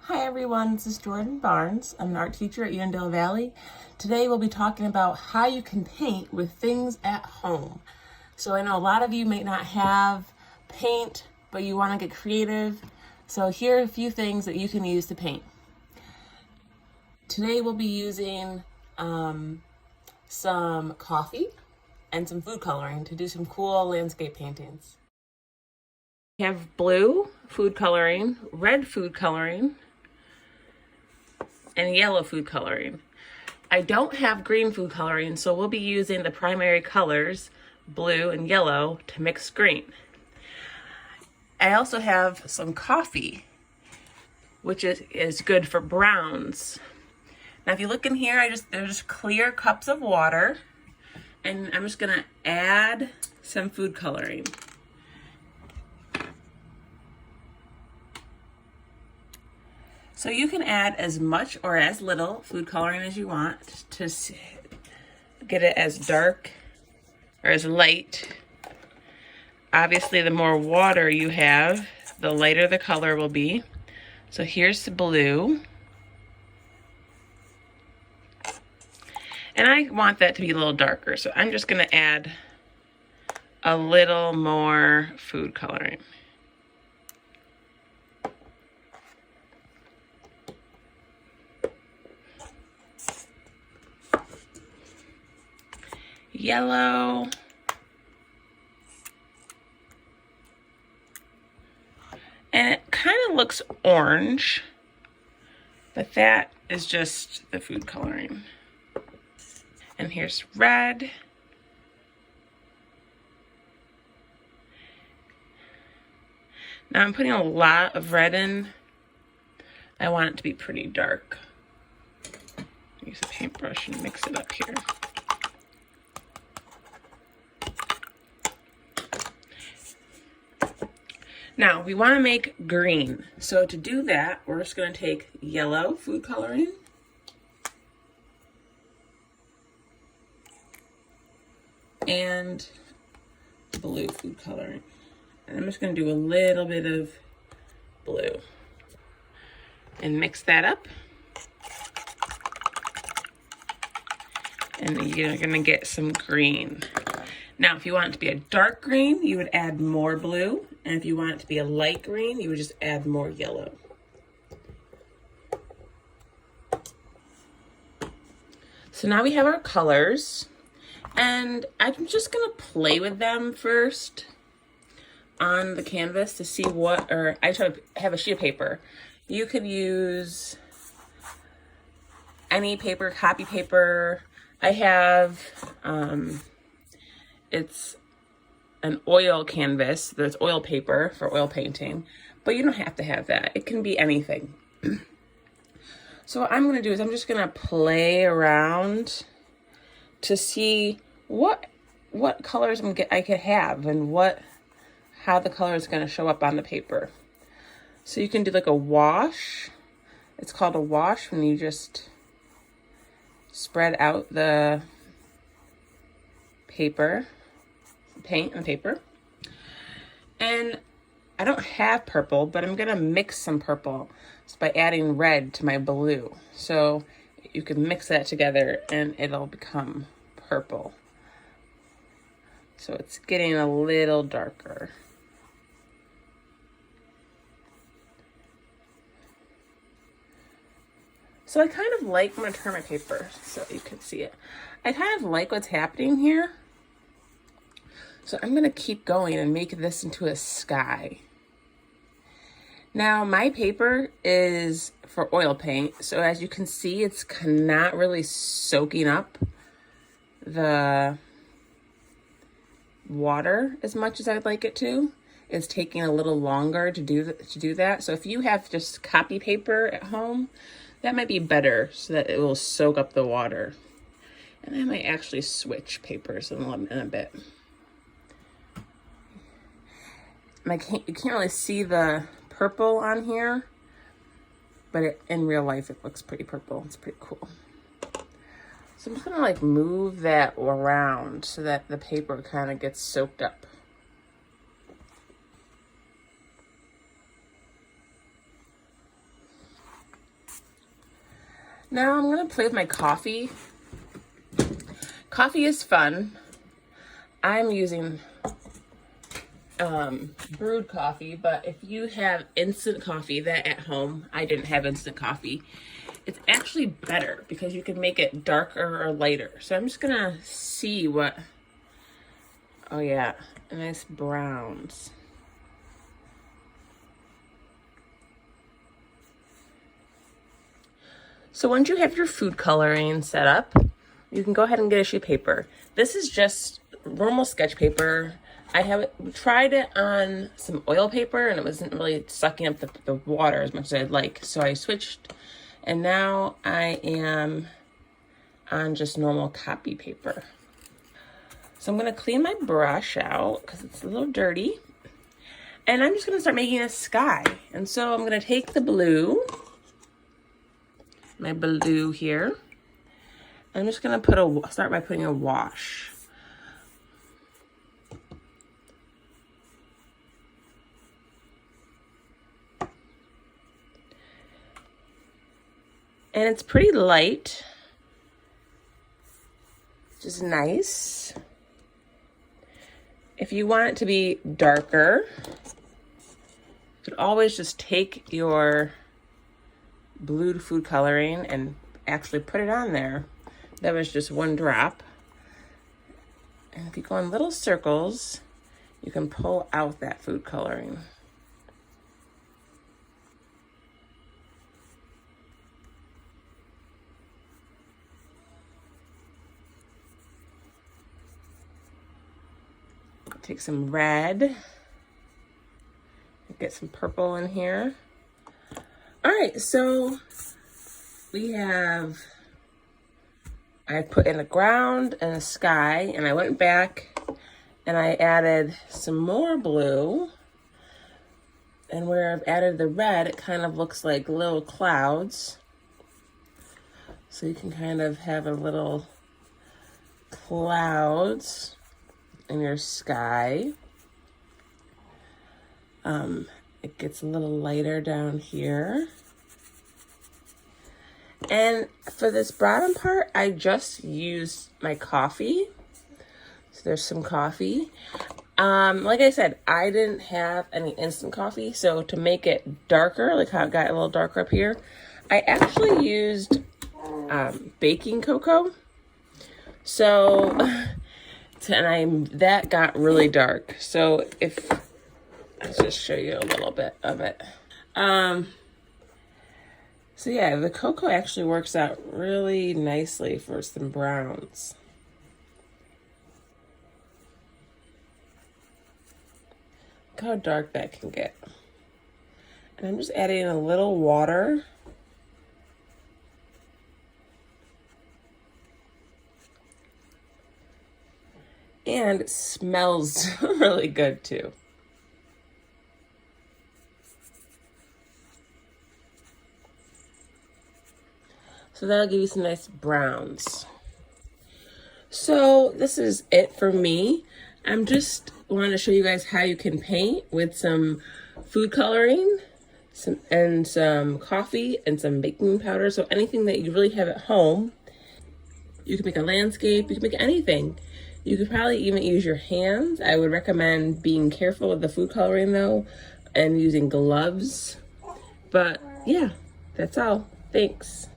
Hi everyone, this is Jordan Barnes. I'm an art teacher at Unionville Valley. Today we'll be talking about how you can paint with things at home. So I know a lot of you may not have paint, but you want to get creative. So here are a few things that you can use to paint. Today we'll be using some coffee and some food coloring to do some cool landscape paintings. We have blue food coloring, red food coloring, and yellow food coloring. I don't have green food coloring, so we'll be using the primary colors, blue and yellow, to mix green. I also have some coffee, which is good for browns. Now if you look in here, there's just clear cups of water, and I'm just gonna add some food coloring. So you can add as much or as little food coloring as you want to get it as dark or as light. Obviously, the more water you have, the lighter the color will be. So here's the blue. And I want that to be a little darker, so I'm just gonna add a little more food coloring. Yellow. And it kind of looks orange, but that is just the food coloring. And here's red. Now I'm putting a lot of red in. I want it to be pretty dark. Use a paintbrush and mix it up here. Now we want to make green. So to do that, we're just going to take yellow food coloring and blue food coloring. And I'm just going to do a little bit of blue and mix that up. And you're going to get some green. Now, if you want it to be a dark green, you would add more blue. And if you want it to be a light green, you would just add more yellow. So now we have our colors. And I'm just going to play with them first on the canvas to see what, or I try to have a sheet of paper. You could use any paper, copy paper. I have, it's an oil canvas, there's oil paper for oil painting, but you don't have to have that. It can be anything. So what I'm gonna do is I'm just gonna play around to see what colors I could have and how the color is gonna show up on the paper. So you can do like a wash. It's called a wash when you just spread out the paper, paint and paper. And I don't have purple, but I'm gonna mix some purple by adding red to my blue. So you can mix that together and it'll become purple. So it's getting a little darker. So I kind of like, I'm gonna turn my paper so you can see it. I kind of like what's happening here. So I'm gonna keep going and make this into a sky. Now my paper is for oil paint. So as you can see, it's not really soaking up the water as much as I'd like it to. It's taking a little longer to do that. So if you have just copy paper at home, that might be better so that it will soak up the water. And I might actually switch papers in a bit. You can't really see the purple on here, but in real life it looks pretty purple. It's pretty cool. So I'm just gonna like move that around so that the paper kind of gets soaked up. Now I'm gonna play with my coffee. Coffee is fun. I'm using brewed coffee, but if you have instant coffee, that at home, I didn't have instant coffee, it's actually better because you can make it darker or lighter. So I'm just gonna see what, oh yeah, nice browns. So once you have your food coloring set up, you can go ahead and get a sheet of paper. This is just normal sketch paper. I have tried it on some oil paper and it wasn't really sucking up the water as much as I'd like. So I switched and now I am on just normal copy paper. So I'm gonna clean my brush out because it's a little dirty. And I'm just gonna start making a sky. And so I'm gonna take the blue, my blue here. I'm just gonna start by putting a wash. And it's pretty light, which is nice. If you want it to be darker, you could always just take your blue food coloring and actually put it on there. That was just one drop. And if you go in little circles, you can pull out that food coloring. Take some red, get some purple in here. All right, so I put in the ground and the sky, and I went back and I added some more blue. And where I've added the red, it kind of looks like little clouds. So you can kind of have a little clouds in your sky. It gets a little lighter down here. And for this bottom part, I just used my coffee. So there's some coffee. Like I said, I didn't have any instant coffee. So to make it darker, like how it got a little darker up here, I actually used baking cocoa. So, that got really dark. So let's just show you a little bit of it. So yeah, the cocoa actually works out really nicely for some browns. Look how dark that can get. And I'm just adding a little water. And it smells really good too. So that'll give you some nice browns. So this is it for me. I'm just wanting to show you guys how you can paint with some food coloring, some coffee and some baking powder. So anything that you really have at home. You can make a landscape, you can make anything. You could probably even use your hands. I would recommend being careful with the food coloring though, and using gloves. But yeah, that's all. Thanks.